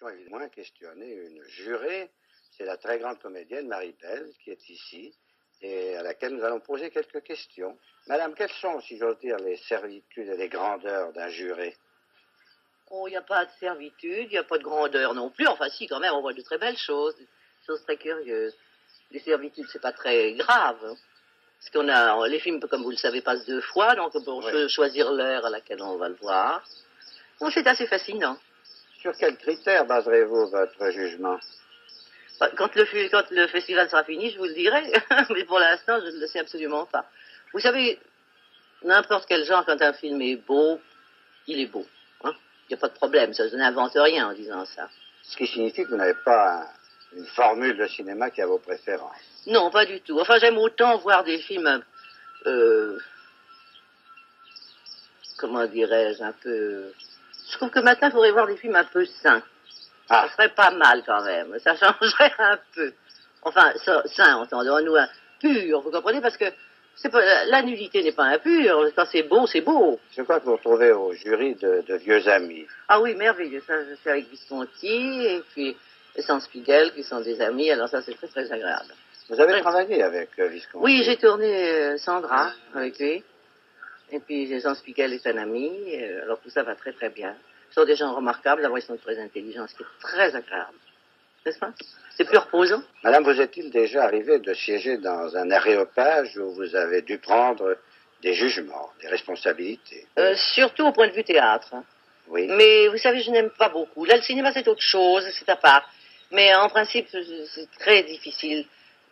question, évidemment, questionner une jurée. C'est la très grande comédienne Marie-Belle qui est ici et à laquelle nous allons poser quelques questions. Madame, quelles sont, si j'ose dire, les servitudes et les grandeurs d'un juré? Oh, il n'y a pas de servitude, il n'y a pas de grandeur non plus. Enfin, si, quand même, on voit de très belles choses, des choses très curieuses. Les servitudes, c'est pas très grave. Parce qu'on a, les films, comme vous le savez, passent 2 fois, donc on peut choisir l'heure à laquelle on va le voir. Bon, c'est assez fascinant. Sur quels critères baserez-vous votre jugement? Quand le festival sera fini, je vous le dirai. Mais pour l'instant, je ne le sais absolument pas. Vous savez, n'importe quel genre, quand un film est beau, il est beau. Hein? Il n'y a pas de problème, ça, je n'invente rien en disant ça. Ce qui signifie que vous n'avez pas une formule de cinéma qui a vos préférences. Non, pas du tout. Enfin, j'aime autant voir des films, comment dirais-je, un peu... Je trouve que maintenant, il faudrait voir des films un peu sains. Ça serait pas mal quand même, ça changerait un peu. Enfin, sain, entendons-nous, pur, vous comprenez, parce que la nudité n'est pas impure, quand c'est beau, c'est beau. Je crois que vous retrouvez au jury de vieux amis. Ah oui, merveilleux, ça, je suis avec Visconti, et puis Sans Spiegel, qui sont des amis, alors ça, c'est très, très agréable. Vous avez travaillé avec Visconti? Oui, j'ai tourné Sandra avec lui, et puis Sans Spiegel est un ami, alors tout ça va très, très bien. Ce sont des gens remarquables, d'abord ils sont très intelligents, ce qui est très agréable. N'est-ce pas? C'est plus reposant. Madame, vous est-il déjà arrivé de siéger dans un aréopage où vous avez dû prendre des jugements, des responsabilités? Surtout au point de vue théâtre. Hein. Oui. Mais vous savez, je n'aime pas beaucoup. Là, le cinéma, c'est autre chose, c'est à part. Mais en principe, c'est très difficile.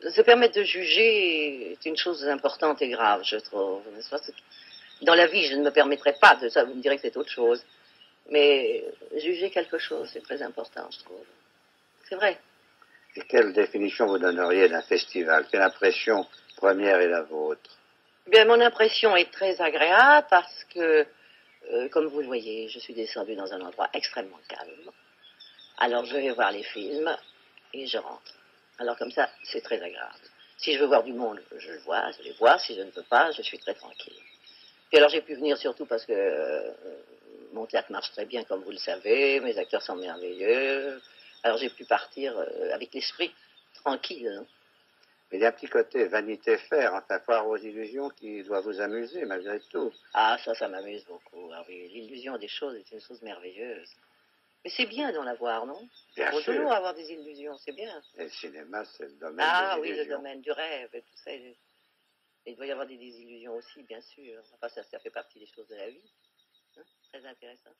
Se permettre de juger est une chose importante et grave, je trouve. Dans la vie, je ne me permettrai pas de ça. Vous me direz que c'est autre chose. Mais juger quelque chose, c'est très important, je trouve. C'est vrai. Et quelle définition vous donneriez d'un festival? Quelle impression première est la vôtre? Bien, mon impression est très agréable parce que, comme vous le voyez, je suis descendue dans un endroit extrêmement calme. Alors, je vais voir les films et je rentre. Alors, comme ça, c'est très agréable. Si je veux voir du monde, je le vois, je les vois. Si je ne veux pas, je suis très tranquille. Et alors, j'ai pu venir surtout parce que mon théâtre marche très bien, comme vous le savez. Mes acteurs sont merveilleux. Alors, j'ai pu partir avec l'esprit tranquille. Hein. Mais il y a un petit côté vanité faire, enfin, foire aux illusions qui doit vous amuser malgré tout. Ah, ça m'amuse beaucoup. Ah oui, l'illusion des choses est une chose merveilleuse. Mais c'est bien d'en avoir, non? Bien sûr. Il faut toujours avoir des illusions, c'est bien. Et le cinéma, c'est le domaine des illusions. Ah oui, le domaine du rêve et tout ça. Il doit y avoir des désillusions aussi, bien sûr. Enfin, ça fait partie des choses de la vie. Hein? Très intéressant.